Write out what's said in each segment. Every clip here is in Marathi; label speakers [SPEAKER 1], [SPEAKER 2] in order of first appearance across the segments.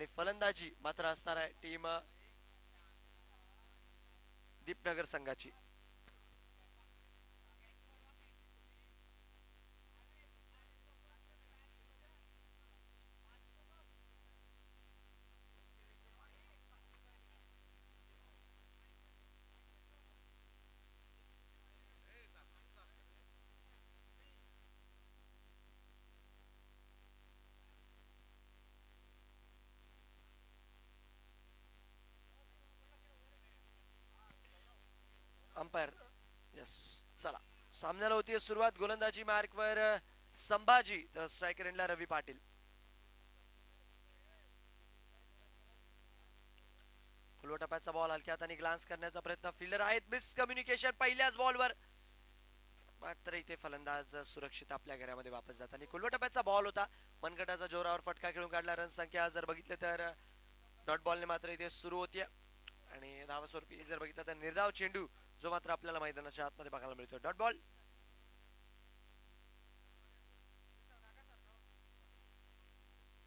[SPEAKER 1] आणि फलंदाजी मात्र असणार आहे टीम दीपनगर संघाची. Umpire yes. चला सामन्याला होती सुरुवात. गोलंदाजी मार्कवर संभाजी, तर स्ट्रायकर एंडला रवी पाटील. खुलवा टप्प्याचा बॉल हलक्या हाताने ग्लान्स करण्याचा प्रयत्न. फिल्डर आहेत. मिस कम्युनिकेशन पहिल्याच बॉलवर. मात्र इथे फलंदाज सुरक्षित आपल्या घरामध्ये वापस जातात. आणि खुलवा टप्प्याचा बॉल होता. मनगटाचा जोरावर फटका खेळून काढला. रन संख्या जर बघितलं तर डॉट बॉलने मात्र इथे सुरू होती. आणि धावस्वरूपी जर बघितलं तर निर्धाव चेंडू जो मात्र आपल्याला मैदानाच्या आतमध्ये बघायला मिळतो. Dot ball.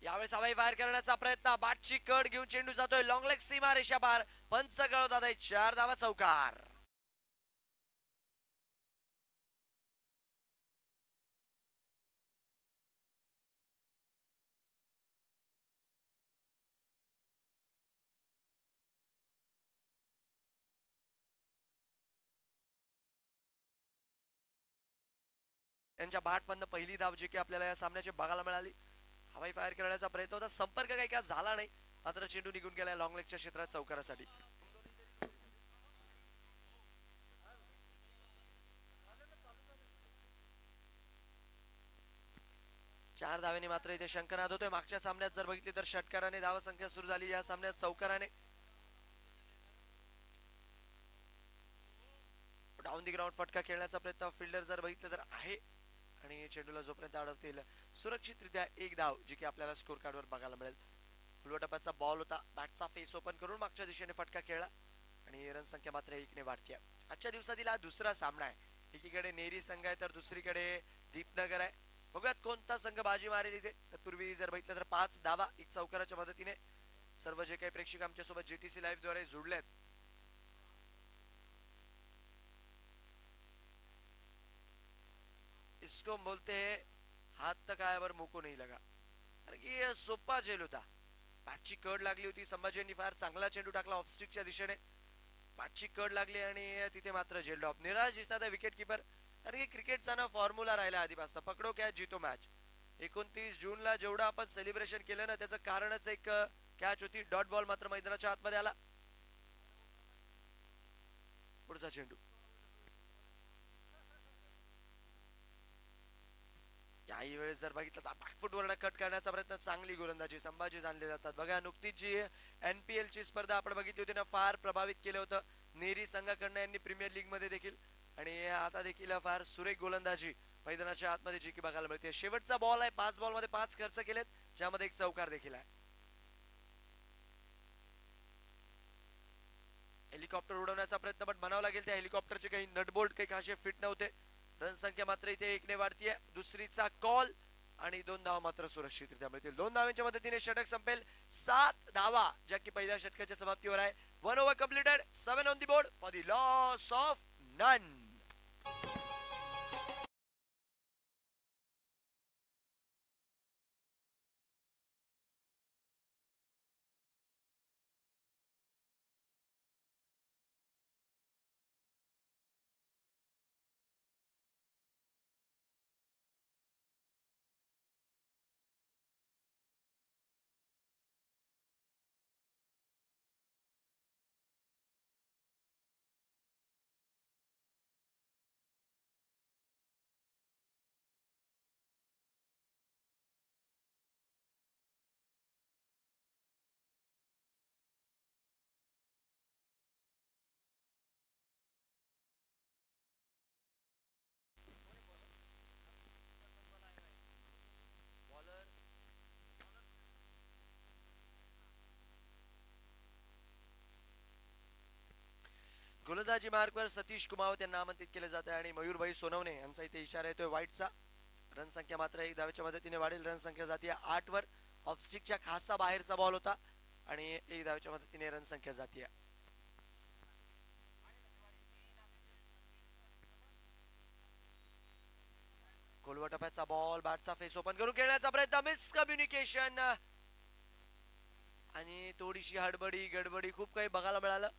[SPEAKER 1] यावेळेस हवाई फायर करण्याचा प्रयत्न. बॅटची कड घेऊन चेंडू जातोय लॉंग लेग सीमा रेषा पार. पंच गळवतात आहे. 4 धावा चौकार. त्यांच्या बॅटमधनं पहिली धाव जी की आपल्याला या सामन्याची बघायला मिळाली. हवाई फायर करण्याचा प्रयत्न होता. संपर्क काही का झाला नाही. मात्र चेंडू निघून गेला लॉंग लेगच्या क्षेत्रात चौकारासाठी. 4 धावेने मात्र इथे शंकनाद होतोय. मागच्या सामन्यात जर बघितली तर षटकाराने धावा संख्या सुरू झाली. या सामन्यात चौकाराने. डाऊन दी ग्राउंड फटका खेळण्याचा प्रयत्न. फिल्डर जर बघितलं तर आहे. आणि चेंडूला जोपर्यंत अडवतील सुरक्षितरित्या एक धाव जी की आपल्याला स्कोर कार्डवर बघायला मिळेल. खुलवा टप्प्याचा बॉल होता. बॅटचा फेस ओपन करून मागच्या दिशेने फटका खेळला. आणि रन संख्या मात्र 1 ने वाढते. आजच्या दिवसातील हा दुसरा सामना आहे. एकीकडे नेरी संघ आहे तर दुसरीकडे दीपनगर आहे. बघूयात कोणता संघ बाजी मारेल इथे. तत्पूर्वी जर बघितलं तर 5 धावा 1 चौकाराच्या मदतीने सर्व जे काही प्रेक्षक आमच्या सोबत जीटीसी लाईव्ह द्वारे जोडलेत. इसको बोलते हैं हात तक आयावर मुको नहीं लगा. कारण की सोपा झेल होता. बॅटची कड लागली होती. संभाजींनी फार चांगला चेंडू टाकला ऑफस्टिकच्या दिशेने. बॅटची कड लागली आणि तिथे मात्र झेल ड्रॉप. निराश दिसतात विकेट किपर. कारण की क्रिकेटचा ना फॉर्म्युला राहिला आधीपासून. पकडो कॅच जितो मॅच. 29 जूनला जेवढं आपण सेलिब्रेशन केलं ना त्याचं कारणच एक कॅच होती. डॉट बॉल मात्र मैदानाच्या आतमध्ये आला. पुढचा चेंडू. याही वेळेस जर बघितलं तर बॅकफुटवर कट करण्याचा प्रयत्न. चांगली गोलंदाजी संभाजी जाणले जातात. बघा नुकतीच जी NPL ची स्पर्धा आपण बघितली होती ना फार प्रभावित केलं होतं नेरी संघाकडनं यांनी प्रीमियर लीग मध्ये देखील. आणि आता देखील फार सुरेख गोलंदाजी मैदानाच्या आतमध्ये जी की बघायला मिळते. शेवटचा बॉल आहे. 5 बॉल मध्ये 5 खर्च केलेत ज्यामध्ये एक चौकार देखील आहे. हेलिकॉप्टर उडवण्याचा प्रयत्न पण बनावं लागेल. त्या हेलिकॉप्टरचे काही नटबोल्ट काही खासे फिट नव्हते. रन संख्या मात्र इथे 1 ने वाढतीये. दुसरीचा कॉल आणि 2 धावा मात्र सुरक्षितरित्या मिळतील. 2 धावांच्या मदतीने षटक संपेल. 7 धावा ज्या की पहिल्या षटकाच्या समाप्तीवर आहे. 1 over completed. 7 on the board for the loss of none. गोलंदाजी मार्कवर सतीश कुमावत यांना आमंत्रित केले जाते आणि मयूरभाई सोनवणे यांचा इथे इशारा येतोय वाईटचा. रन संख्या मात्र 1 धावेच्या मदतीने वाढेल. रन संख्या जाते 8 वर. ऑफस्टिकच्या खासा बाहेरचा बॉल होता आणि 1 धावेच्या मदतीने रन संख्या जातीय. खोलवा टप्प्याचा बॉल बॅटचा फेस ओपन करून खेळण्याचा प्रयत्न, मिस कम्युनिकेशन आणि थोडीशी हडबडी गडबडी खूप काही बघायला मिळालं.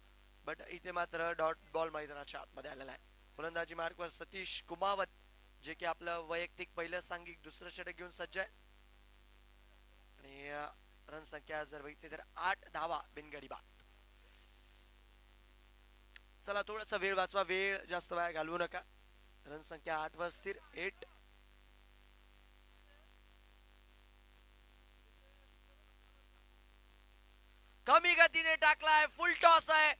[SPEAKER 1] बट इथे मात्र डॉट बॉल मैदानाच्या आतमध्ये आलेला आहे. फलंदाजी मार्कवर सतीश कुमावत, जे की आपलं वैयक्तिक पहिलं सांघिक दुसरं षटक घेऊन सज्ज आहे आणि रन संख्या जर बघितली तर 8 धावा बिनगडी बाद. चला थोडासा वेळ वाचवा, वेळ जास्त वेळ घालवू नका. रन संख्या 8 वर स्थिर. 8 कमी गतीने टाकलाय, फुल टॉस आहे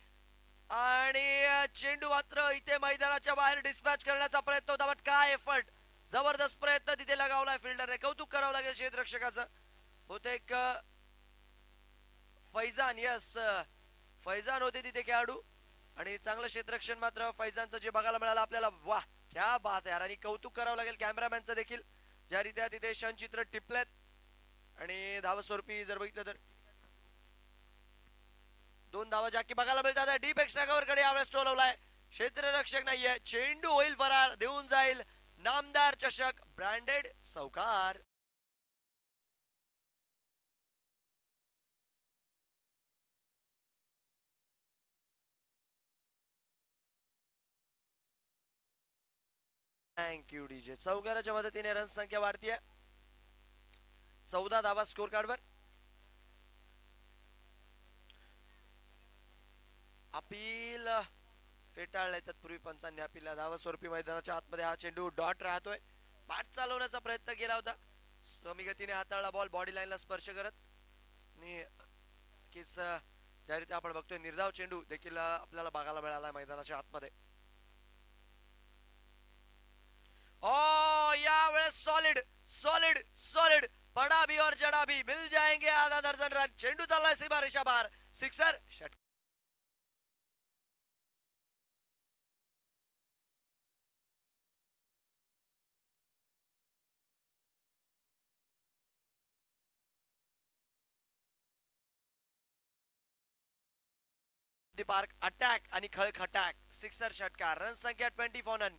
[SPEAKER 1] आणि चेंडू मात्र इथे मैदानाच्या बाहेर डिस्पॅच करण्याचा प्रयत्न होता. बट काय एफर्ट, जबरदस्त प्रयत्न तिथे लगावलाय फिल्डरने. कौतुक करावं लागेल क्षेत्ररक्षकाचं. बहुतेक फैजान, यस फैजान होते तिथे खेळाडू आणि चांगलं क्षेत्ररक्षण मात्र फैजानचं जे बघायला मिळालं आपल्याला. वाह क्या बात आहे यार. आणि कौतुक करावं लागेल कॅमेरामॅनचं देखील, ज्या रीत्या तिथे क्षणचित्र टिपलेत. आणि धावस्वरूपी जर बघितलं तर 2 धावा ज्या की बघायला मिळतात. डीप एक्स्ट्रा कव्हर कडे यावेळेस टोलवलाय. क्षेत्ररक्षक नाहीये, चेंडू होईल फरार, देऊन जाईल नामदार चषक, ब्रँडेड सौकार. Thank you DJ. चौकाराच्या मदतीने रन संख्या वाढतीये. 14 धावा स्कोर कार्डवर. अपील फेटाळलंय तत्पूर्वी पंचांनी अपीलला. धावा स्वरूपी मैदानाच्या आतमध्ये हा चेंडू डॉट राहतोय. बॅट चालवण्याचा प्रयत्न केला होता, कमी गतीने हाताळला बॉल बॉडी लाईनला स्पर्श करत. आणि ज्या रीती आपण बघतोय निर्धाव चेंडू देखील आपल्याला बघायला मिळाला मैदानाच्या आतमध्ये. यावेळेस सॉलिड सॉलिड सॉलिड, पडा भी और जडा भी, मिल जाएंगे आधा दर्जन रन. चेंडू चाललाय सीमारेषा बाहेर, सिक्सर. षटकार पार्क अटॅक आणि खळख अटॅक, सिक्सर षटकार. रन संख्या 20 फॉर नन.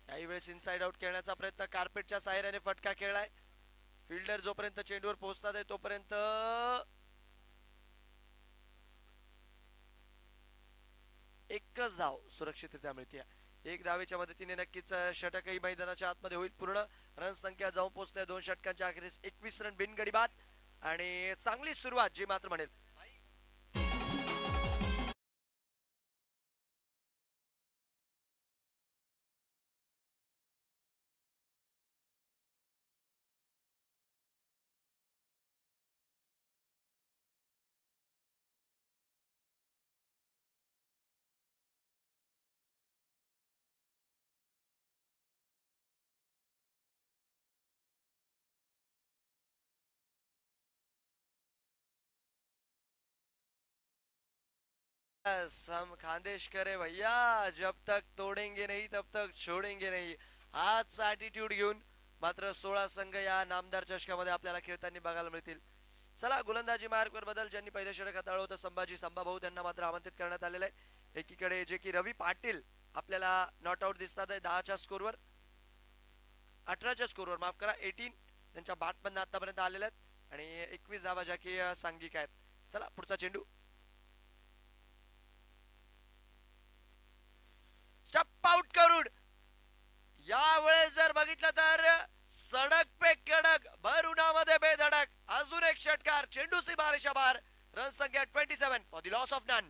[SPEAKER 1] काही वेळेस इनसाइड आउट खेळण्याचा प्रयत्न, कार्पेटच्या साह्याने फटका खेळलाय. फिल्डर जोपर्यंत चेंडूवर पोहोचतात आहे तोपर्यंत एकच धाव सुरक्षितरित्या मिळते. 1 धावेच्या मदतीने नक्कीच षटकही मैदानाच्या आतमध्ये होईल पूर्ण. रन संख्या जाऊन पोहोचते 2 षटकांच्या अखेरीस 21 रन बिनगडी बाद आणि चांगली सुरुवात जी मात्र म्हणेल. हम खानदेश करे भैया, जब तक तोडेंगे नहीं तब तक छोडेंगे नहीं. हाच ऍटिट्यूड घेऊन मात्र 16 संघ या नामदार चषकामध्ये आपल्याला खेळताना बघायला मिळतील. चला गोलंदाजी मार्कवर बदल. ज्यांनी पहिल्या षटक हाताळलं होतं संभाजी संभाभाऊ, त्यांना मात्र आमंत्रित करण्यात आलेलं आहे. एकीकडे जे की रवी पाटील आपल्याला नॉट आउट दिसतात आहे 10च्या स्कोरवर, 18च्या स्कोरवर माफ करा, 18. त्यांच्या बॅटमधून आतापर्यंत आलेल्या आहेत आणि 21 धावा ज्या की सांघिक आहेत. चला पुढचा चेंडू. स्टप आउट करून यावेळेस जर बघितलं तर सडक पे कडक, भर उन्हामध्ये बेधडक, अजून एक षटकार. चेंडू सीमारेषा बाहेर. रन संख्या 27 for the loss of none.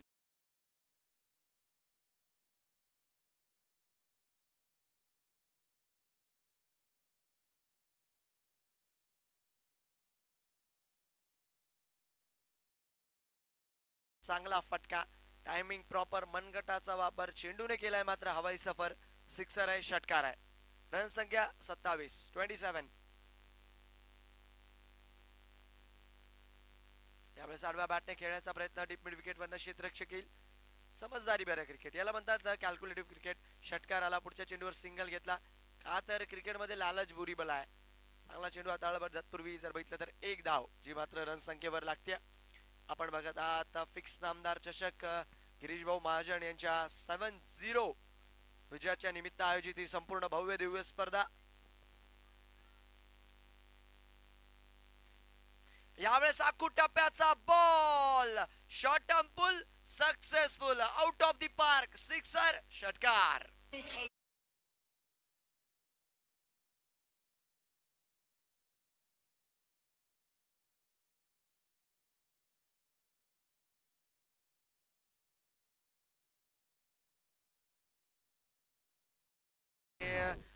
[SPEAKER 1] चांगला फटका, टायमिंग प्रॉपर, मनगटाचा वापर चेंडूने केलाय मात्र हवाई सफर. सिक्सर आहे, षटकार आहे. रन संख्या 27. यावेळेस आडव्या बॅटने खेळण्याचा प्रयत्न, डीप मिड विकेट वरनं क्षेत्ररक्षक येईल. समजदारी बरं क्रिकेट याला म्हणतात, कॅल्क्युलेटिव्ह क्रिकेट. षटकार आला, पुढच्या चेंडूवर सिंगल घेतला का तर क्रिकेटमध्ये लालच बुरी बला आहे. चांगला चेंडू हाताळा तत्पूर्वी जर बघितलं तर एक धाव, जी मात्र रन संख्येवर लागते. आपण बघत आहात फिक्स नामदार चषक गिरीश भाऊ महाजन यांच्या 7-0 विजयाच्या निमित्त आयोजित ही संपूर्ण भव्य दिव्य स्पर्धा. यावेळेस आखू टप्प्याचा ball short term pull successful, out of the park, sixer, षटकार.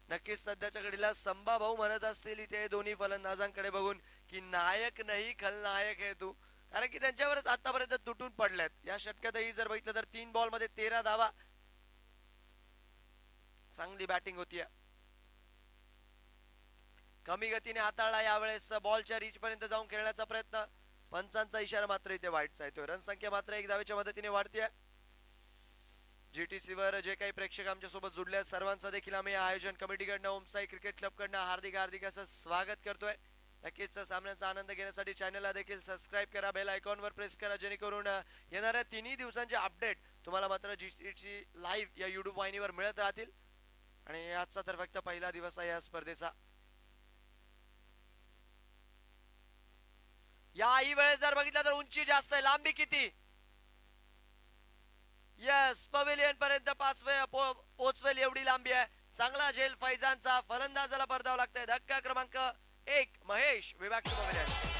[SPEAKER 1] नक्कीच सध्याच्या घडीला संभा भाऊ म्हणत असतील इथे दोन्ही फलंदाजांकडे बघून की नायक नाही खलनायक आहे तू, कारण की त्यांच्यावरच आतापर्यंत तुटून पडल्यात. या षटकातही जर बघितलं तर 3 बॉल मध्ये 13 धावा. चांगली बॅटिंग होती. कमी गतीने हाताळला यावेळेस, बॉलच्या रीच पर्यंत जाऊन खेळण्याचा प्रयत्न. पंचांचा इशारा मात्र इथे वाईटचा येतोय. रन संख्या मात्र एक धावेच्या मदतीने वाढते. जीटीसी वर जे काही प्रेक्षक आमच्या सोबत जुडले आहेत सर्वांचं देखील आम्ही आयोजन कमिटीकडनं ओमसाई क्रिकेट क्लब कडनं हार्दिक हार्दिक असं स्वागत करतोय. नक्कीच सामन्याचा आनंद घेण्यासाठी चॅनलला देखील सबस्क्राईब करा, बेल आयकॉनवर प्रेस करा, जेणेकरून येणाऱ्या 3 दिवसांचे अपडेट तुम्हाला मात्र जीटीसी लाईव्ह या युट्यूब वाहिनीवर मिळत राहतील. आणि आजचा तर फक्त पहिला दिवस आहे या स्पर्धेचा. याही वेळेस जर बघितलं तर उंची जास्त आहे, लांबी किती? यस, पवेलियन पर्यंत पोचवेल एवढी लांबी आहे. चांगला झेल फैजानचा, फलंदाजाला परतावं लागतंय. धक्का क्रमांक 1, महेश विभाग पवेलियन.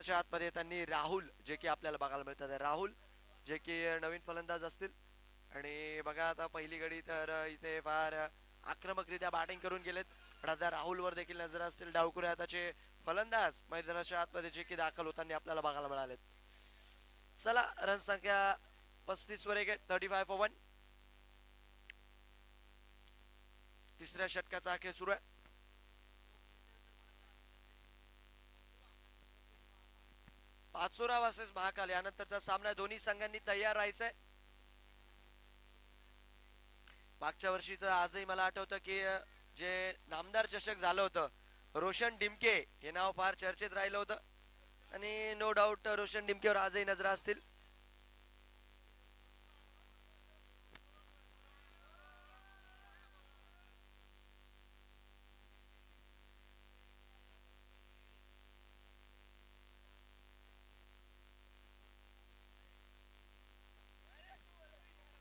[SPEAKER 1] आतमध्ये त्यांनी राहुल जे की आपल्याला बघायला मिळतात, राहुल जे की नवीन फलंदाज असतील. आणि बघा आता पहिली गडी तर इथे फार आक्रमकरित्या बॅटिंग करून गेलेत, पण आता राहुल वर देखील नजर असतील. डावकुरे हाताचे फलंदाज मैदानाच्या आतमध्ये जे की दाखल होताना आपल्याला बघायला मिळालेत. चला, रन संख्या 35 वर एक, 35 for 1. तिसऱ्या षटकाचा खेळ सुरू आहे. पाचोरा वर्सेस महाकाल यानंतरचा सामना, दोन्ही संघांनी तयार राहायचंय. मागच्या वर्षीचं आजही मला आठवतं की जे नामदार चषक झालं होतं, रोशन डिमके हे नाव फार चर्चेत राहिलं होतं. आणि नो डाऊट रोशन डिमकेवर आजही नजरा असतील.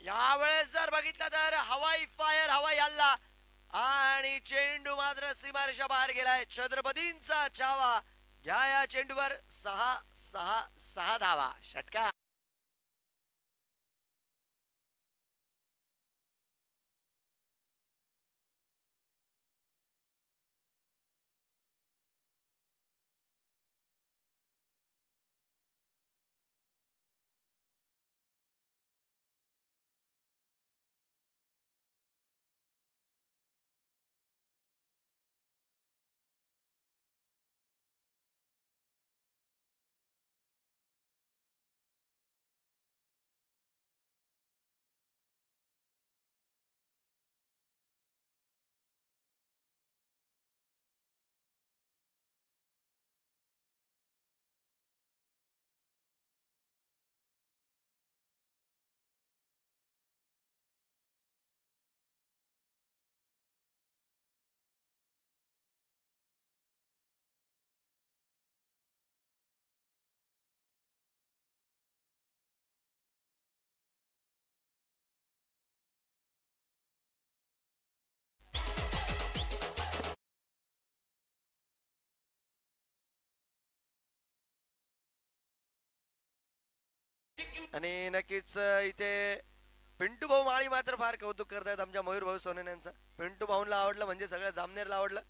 [SPEAKER 1] यावेळेस जर बघितलं तर हवाई फायर, हवाई हल्ला, आणि चेंडू मात्र सीमारेषा बाहेर गेलाय. छत्रपतींचा चावा घ्या या चेंडूवर. 6 धावा, षटकार. आणि नक्कीच इथे पिंटू भाऊ माळी मात्र फार कौतुक करतायत आमच्या मयूर भाऊ सोनन यांचं. पिंटू भाऊंना आवडलं म्हणजे सगळ्या जामनेरला आवडलं.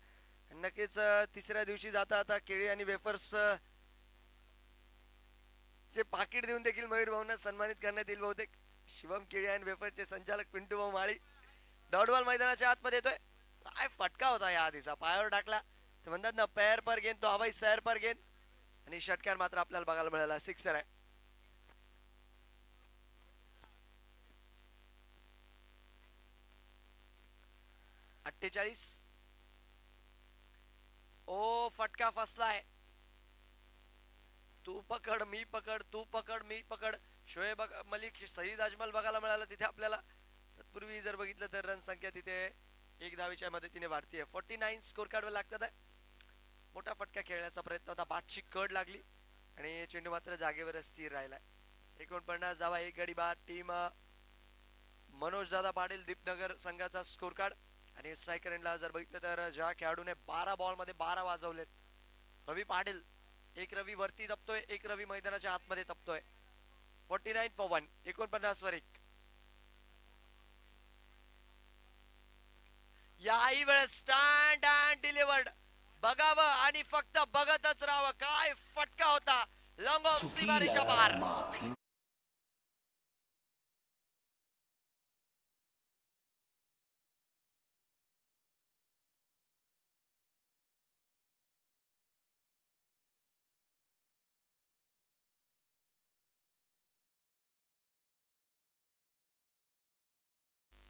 [SPEAKER 1] नक्कीच तिसऱ्या दिवशी जाता आता केळी आणि वेफर्स चे पाकिट देऊन देखील मयूर भाऊंना सन्मानित करण्यात येईल बहुतेक. शिवम केळी आणि वेफरचे संचालक पिंटू भाऊ माळी दौडवाल मैदानाच्या आतमध्ये येतोय. काय फटका होता या आधीचा, पायावर टाकला ते म्हणतात ना पैर पर गेंद तो हवाई सैर पर गेंद, आणि षटकार मात्र आपल्याला बघायला मिळाला. सिक्सर आहे. अठ्ठेचाळीस. ओ फटका फसलाय. तू पकड मी पकड, तू पकड मी पकड. शोएब मलिक सईद अजमल बघायला मिळाला तिथे आपल्याला. तत्पूर्वी जर बघितलं तर रन संख्या तिथे एक धावेच्या मदतीने वाढतीये. 49 स्कोर कार्डवर लागतात आहे. मोठा फटका खेळण्याचा प्रयत्न होता, बाटची कड लागली आणि चेंडू मात्र जागेवर स्थिर राहिलाय. 49 धावा, एक गडी बाद. टीम मनोज दादा पाटील दीपनगर संघाचा स्कोर कार्ड. आणि स्ट्रायकर एंडला जर बघितलं तर ज्या खेळाडूने 12 बॉल मध्ये 12 वाजवलेत, रवी पाटील. एक रवी वरती तपतोय, एक रवी मैदानाच्या आतमध्ये तपतोय. 49 for 1, 49 वर 1. याही वेळेस स्टँड अँड डिलिव्हर्ड. बघावं आणि फक्त बघतच राहावं. काय फटका होता, लॉंग ऑफ सीमारेषा पार.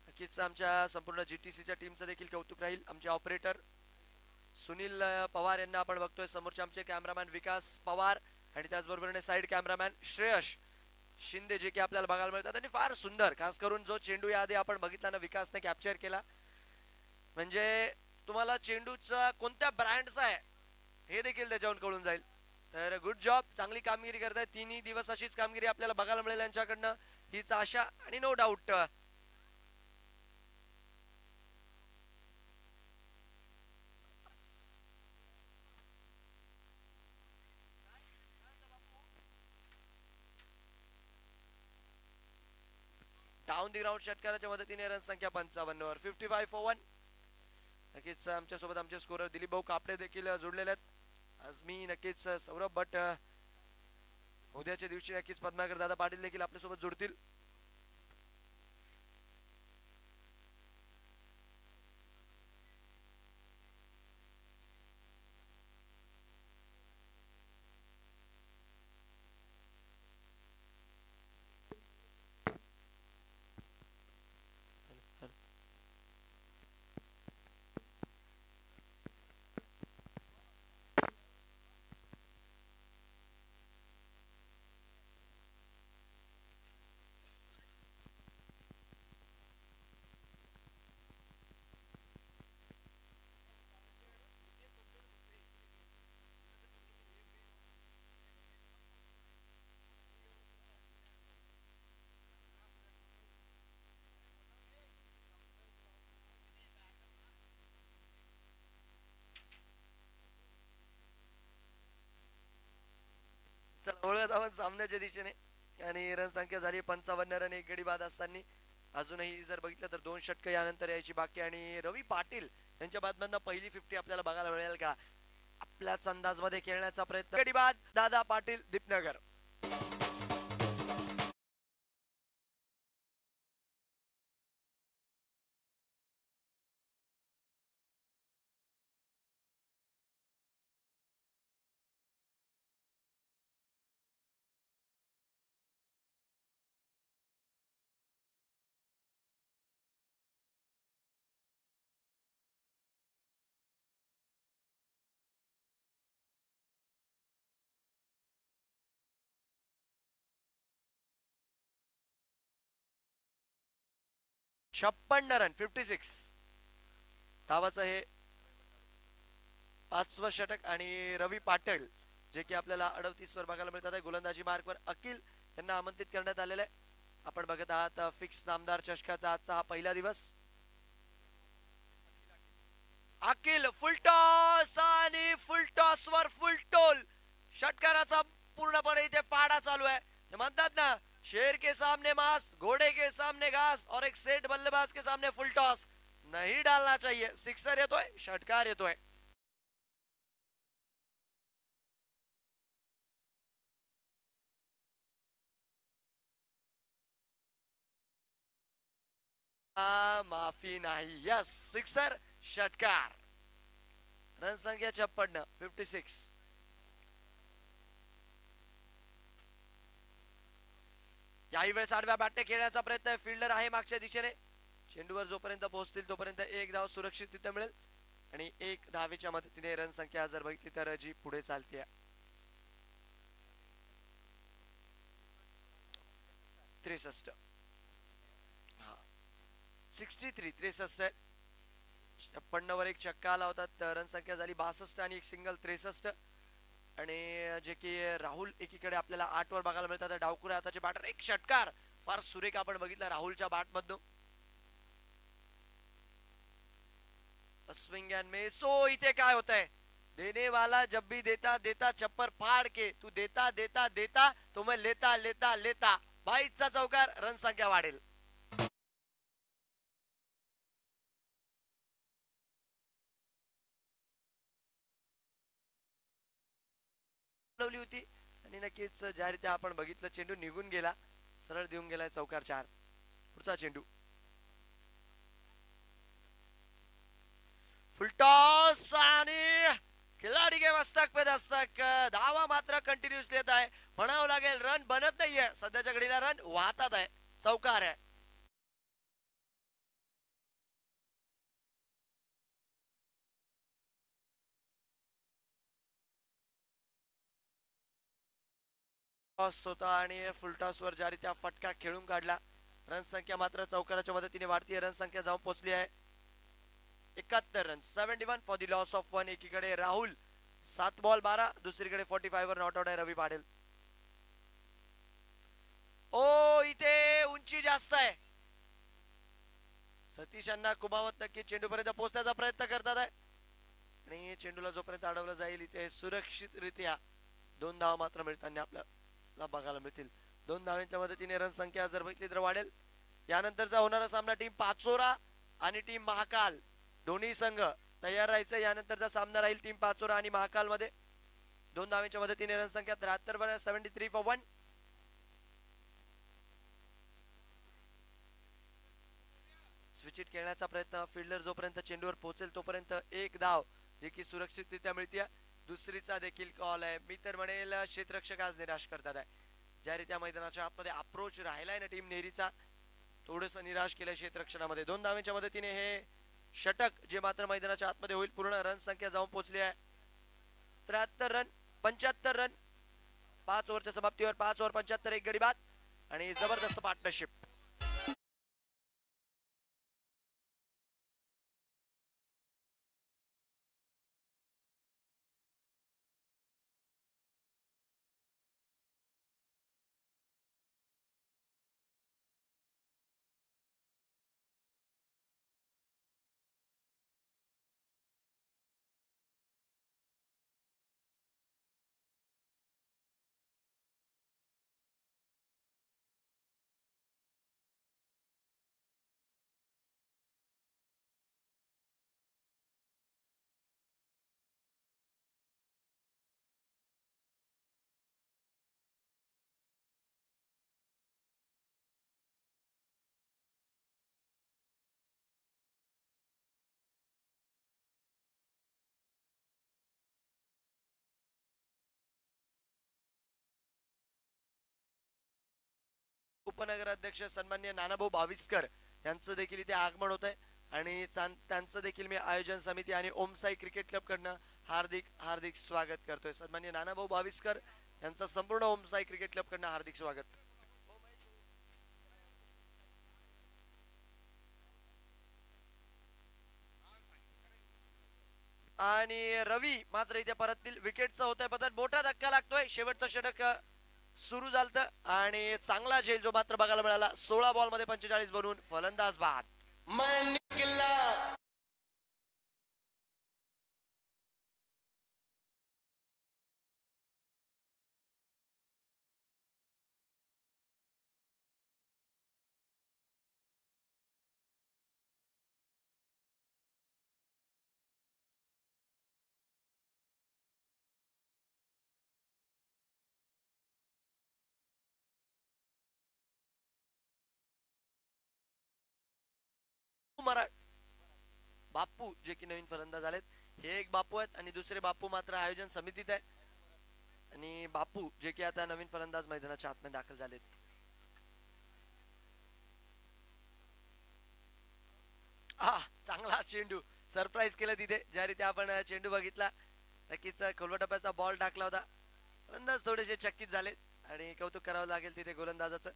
[SPEAKER 1] नक्कीच आमच्या संपूर्ण जीटीसीच्या टीमचं देखील कौतुक राहील. आमचे ऑपरेटर सुनील पवार यांना आपण बघतोय, समोरचे आमचे कॅमेरामॅन विकास पवार आणि त्याचबरोबर साइड कॅमेरामॅन श्रेयश शिंदे जे की आपल्याला बघायला मिळतात. आणि फार सुंदर, खास करून जो चेंडू याआधी आपण बघितला ना विकासने कॅप्चर केला, म्हणजे तुम्हाला चेंडूचा कोणत्या ब्रँडचा आहे हे देखील त्याच्यावरून कळून जाईल. तर गुड जॉब, चांगली कामगिरी करताय. तिन्ही दिवस अशीच कामगिरी आपल्याला बघायला मिळेल यांच्याकडनं, हीच आशा. आणि no doubt down the ground षटकाराच्या मदतीने रन संख्या 55 वर. 55 for 1. नक्कीच आमच्या सोबत आमचे स्कोरर दिलीप भाऊ कापडे देखील जोडलेले आहेत. आज मी नक्कीच सौरभ बट उद्याच्या दिवशी नक्कीच पद्माकर दादा पाटील देखील आपल्या सोबत जोडतील. वळत आपण सामन्याच्या दिशेने. आणि रन संख्या झाली 55 रन, एक गडी बाद असताना. अजूनही जर बघितलं तर 2 षटकं यानंतर यायची बाकी. आणि रवी पाटील यांच्या बादमधनं पहिली 50 आपल्याला बघायला मिळेल का आपल्याच अंदाज मध्ये खेळण्याचा प्रयत्न. गडी बाद दादा पाटील दीपनगर. छप्पन्न रन, 56 धावाचं हे 5वं षटक. आणि रवी पाटील जे की आपल्याला 38 वर बघायला मिळतात आहे. गोलंदाजी मार्कवर अखिल यांना आमंत्रित करण्यात आलेलं आहे. आपण बघत आहात फिक्स नामदार चषकाचा आजचा हा पहिला दिवस. अखिल फुलटॉस आणि फुलटॉस वर फुलटोल. षटकाराचा पूर्णपणे इथे पाडा चालू आहे. म्हणतात ना शेर के सामने मांस, घोड़े के सामने घास और एक सेठ बल्लेबाज के सामने फुल टॉस नहीं डालना चाहिए. सिक्सर येतोय, षटकार येतोय. माफी नाही. यस, सिक्सर, षटकार. रन संख्या 56, 56. याही वेळेस आडव्या बॅटने खेळण्याचा प्रयत्न. फिल्डर आहे मागच्या दिशेने. चेंडूवर जोपर्यंत पोहोचतील तोपर्यंत एक धाव सुरक्षितरित्या मिळेल आणि एक धावेच्या मदतीने रन संख्या जर बघितली तर जी पुढे चालते. 63. 63, 63. 56 वर एक छक्का आला होता. रन संख्या झाली 62 आणि एक सिंगल 63. आणि जे की राहुल एकीकडे आपल्याला 8 वर बघायला मिळतात. डावकुरे हाताचे बॅटर, एक षटकार फार सुरेख आपण बघितला राहुलच्या बॅट मधून. Swing and miss. सो इथे काय होतंय, देने वाला जब भी देता देता चप्पर फाड़ के, तू देता देता देता तो मैं लेता लेता लेता. बाईचा चौकार, रन संख्या वाढेल. होती आणि नक्कीच ज्या रीती आपण बघितलं चेंडू निघून गेला, सरळ देऊन गेलाय चौकार 4. पुढचा चेंडू फुलटॉस आणि खिलाडी के मस्तक पे दस्तक. धावा मात्र कंटिन्युअसली येत आहे. म्हणावं लागेल रन बनत नाहीये सध्याच्या घडीला, रन वाहतात आहे. चौकार आहे. टॉस होता आणि फुलटॉस वर ज्या रीत्या फटका खेळून काढला. रन संख्या मात्र चौकाराच्या मदतीने वाढतीये. रन संख्या जाऊन पोहोचली आहे 71 run. 71 for the loss of 1. एकीकडे राहुल 7 बॉल 12, दुसरीकडे 45 वर नॉट आउट आहे रवी पाटील. ओ इथे उंची जास्त आहे. सतीशांना कुमावत नक्की चेंडूपर्यंत पोहोचण्याचा प्रयत्न करतात आहे आणि चेंडूला जोपर्यंत अडवलं जाईल इथे सुरक्षितरित्या 2 धावा मात्र मिळताना आपल्याला बघायला मिळतील. 2 धावांच्या मदतीने रन संख्या जर बघितली तर वाढेल. यानंतरचा होणारा सामना टीम पाचोरा आणि टीम महाकाल दोन्ही संघ तयार राहायचं. यानंतरचा सामना राहील टीम पाचोरा आणि महाकाल मध्ये. 2 धावांच्या मदतीने रन संख्या 73 वर 73 फॉर 1. स्विचिट खेळण्याचा प्रयत्न. फिल्डर जोपर्यंत चेंडूवर पोहोचेल तोपर्यंत एक धाव जे की सुरक्षितरित्या मिळते. दुसरीचा देखील कॉल आहे. मी तर म्हणेल क्षेत्ररक्षक आज निराश करतात आहे. ज्या रीत्या मैदानाच्या आतमध्ये अप्रोच राहिलाय ना टीम नेरीचा, थोडस निराश केलं क्षेत्ररक्षणामध्ये. 2 धावांच्या मदतीने हे षटक जे मात्र मैदानाच्या आतमध्ये होईल पूर्ण. रन संख्या जाऊन पोहोचली आहे 73 रन, 75 रन. 5 ओव्हरच्या समाप्तीवर 5 ओव्हर 75, एक गडी बाद आणि जबरदस्त पार्टनरशिप. उपनगर अध्यक्ष सन्मान्य नानाभाऊ भाविस्कर यांचं देखील इथे आगमन होत आहे आणि त्यांचं देखील मी आयोजन समिती आणि ओमसाई क्रिकेट क्लब कडनं हार्दिक हार्दिक स्वागत करतोय. सन्मान्य नानाभाऊ भाविस्कर यांचं संपूर्ण ओमसाई क्रिकेट क्लब कडनं हार्दिक स्वागत. आणि रवी मात्र इथे परततील. विकेटचा होतोय बदल, मोठा धक्का लागतोय. शेवटचा षटक सुरू झालं आणि चांगला झेल जो मात्र बघायला मिळाला. 16 बॉल मध्ये 45 बनवून फलंदाज बाद. बापू जे की नवीन फलंदाज आलेत, हे एक बापू आहेत आणि दुसरे बापू मात्र आयोजन समितीत आहे. आणि बापू जे की आता नवीन फलंदाज मैदानाच्या आतमध्ये दाखल झालेत. चांगला चेंडू सरप्राईज केलं तिथे, ज्या रीती आपण चेंडू बघितला. नक्कीच खोलवा टप्प्याचा बॉल टाकला होता. फलंदाज थोडेसे चकित झाले आणि कौतुक करावं लागेल तिथे गोलंदाजाचं.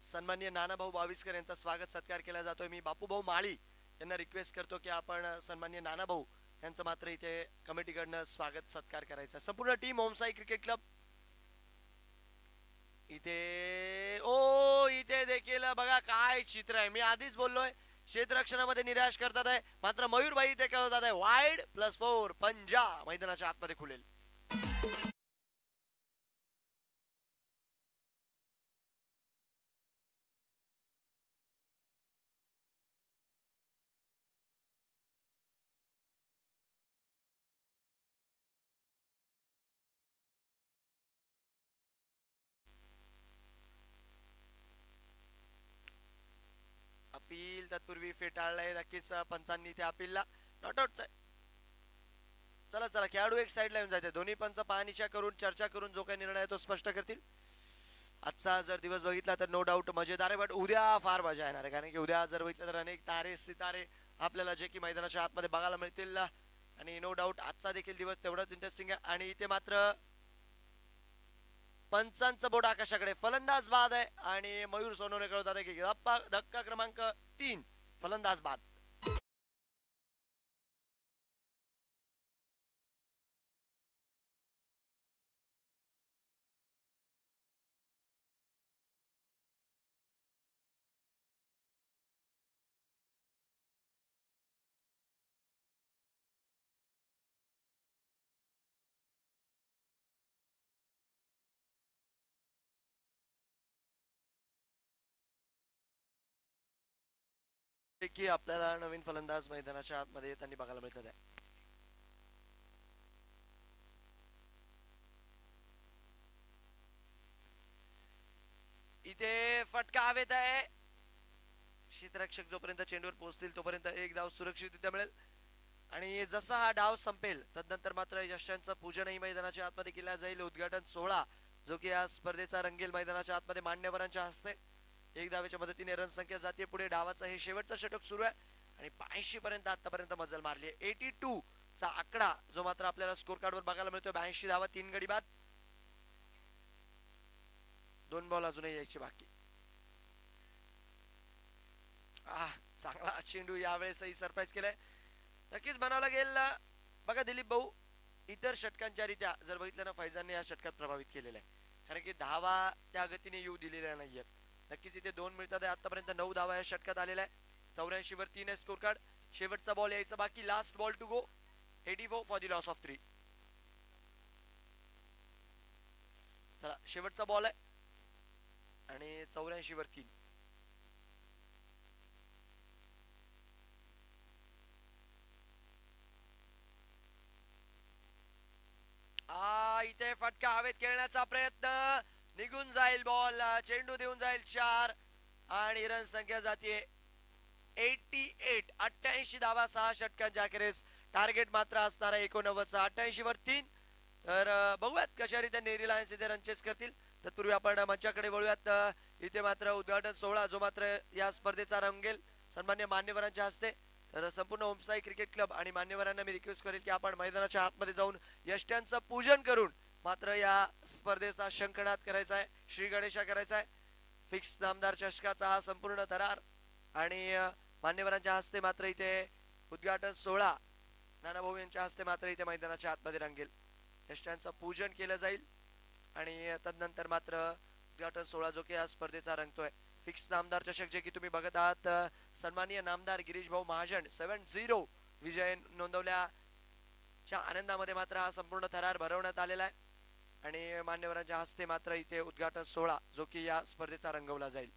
[SPEAKER 1] सन्माननीय नानाभाऊ बाविस्कर यांचा स्वागत सत्कार केला जातोय. मी बापूभाऊ माळी यांना रिक्वेस्ट करतो की आपण सन्माननीय नानाभाऊ यांचं मात्र इथे कमिटीकडनं स्वागत सत्कार करायचा. संपूर्ण टीम ओमसाई क्रिकेट क्लब इथे. इथे देखील बघा काय चित्र आहे. मी आधीच बोललोय क्षेत्ररक्षणामध्ये निराश करतात आहे, मात्र मयूरभाई इथे खेळवतात आहे. वाईड +4 पंजा मैदानाच्या आतमध्ये खुलेल. अपील तत्पूर्वी फेटाळलंय नक्कीच पंचांनी त्या अपीलला नॉट आउट. चला चला खेळाडू एक साईडला येऊन जाते. दोन्ही पंच पाहणीच्या करून चर्चा करून जो काही निर्णय आहे तो स्पष्ट करतील. आजचा जर दिवस बघितला तर नो डाऊट मजेदार आहे, बट उद्या फार मजा येणार आहे. कारण की उद्या जर बघितलं तर अनेक तारे सितारे आपल्याला जे की मैदानाच्या आतमध्ये बघायला मिळतील. आणि नो डाऊट आजचा देखील दिवस तेवढाच इंटरेस्टिंग आहे. आणि इथे मात्र पंचांचं बोट आकाशाकडे. फलंदाज बाद आहे आणि मयूर सोनवणे कळवतात की धक्का क्रमांक 3 फलंदाज बाद. की आपल्याला नवीन फलंदाज मैदानाच्या आतमध्ये येताना बघायला मिळतात आहे. इथे फटका हवेत आहे. क्षेत्ररक्षक जोपर्यंत चेंडूवर पोहोचतील तोपर्यंत एक धाव सुरक्षितरित्या मिळेल. आणि जसा हा डाव संपेल तदनंतर मात्र यशांचं पूजनही मैदानाच्या आतमध्ये केलं जाईल. उद्घाटन सोहळा जो की या स्पर्धेचा रंगेल मैदानाच्या आतमध्ये मान्यवरांच्या हस्ते. एक धावेच्या मदतीने रन संख्या जाते पुढे. डावाचा हे शेवटचा षटक सुरू आहे आणि 82 पर्यंत आतापर्यंत मजल मारली आहे. 82 चा आकडा जो मात्र आपल्याला स्कोर कार्डवर बघायला मिळतोय. 82 धावा 3 गडी बाद. 2 बॉल अजूनही यायची बाकी. चांगला चेंडू यावेळेसही सरप्राईज केलाय. नक्कीच म्हणावं लागेल बघा दिलीप भाऊ, इतर षटकांच्या रीत्या जर बघितलं ना फैजानने या षटकात प्रभावित केलेलं आहे. कारण की धावा त्या गतीने येऊ दिलेल्या नाहीयेत. नक्कीच इथे 2 मिळतात. आतापर्यंत 9 धावा या षटकात आलेल्या आहे. 84 वर 3 आहे स्कोर कार्ड. शेवटचा बॉल यायचा बाकी. Last ball to go. 84 for the loss of 3. चला शेवटचा बॉल आहे आणि 84 वर 3. इथे फटका हवेत खेळण्याचा प्रयत्न निघून जाईल. बॉल चेंडू देऊन जाईल 4 आणि रन संख्या जाते 88. 88 धावा 6 षटकांच्या अखेरीस. टार्गेट मात्र असणार आहे 89 चा. 88 वर 3. तर बघूयात कशा रीत्या नेरी लायन्स इथे रन चेस करतील. तत्पूर्वी आपण मंचाकडे वळूयात. इथे मात्र उद्घाटन सोहळा जो मात्र या स्पर्धेचा रंगेल सन्मान्य मान्यवरांच्या हस्ते. तर संपूर्ण ओमसाई क्रिकेट क्लब आणि मान्यवरांना मी रिक्वेस्ट करेल की आपण मैदानाच्या आतमध्ये जाऊन यष्ट्यांचं पूजन करून मात्र या स्पर्धेचा शंखनाद करायचा आहे. श्री गणेशा करायचा आहे. फिक्स नामदार चषकाचा हा संपूर्ण थरार आणि मान्यवरांच्या हस्ते मात्र इथे उद्घाटन सोहळा नानाभाऊ यांच्या हस्ते मात्र इथे मैदानाच्या आतमध्ये रंगेल. यष्ट्यांचं पूजन केलं जाईल आणि तदनंतर मात्र उद्घाटन सोहळा जो की या स्पर्धेचा रंगतोय. फिक्स नामदार चषक जे की तुम्ही बघत आहात. सन्माननीय नामदार गिरीश भाऊ महाजन 7-0 विजय नोंदवल्याच्या आनंदामध्ये मात्र हा संपूर्ण थरार भरवण्यात आलेला आहे आणि मान्यवरांच्या हस्ते मात्र इथे उद्घाटन सोहळा जो की या स्पर्धेचा रंगवला जाईल.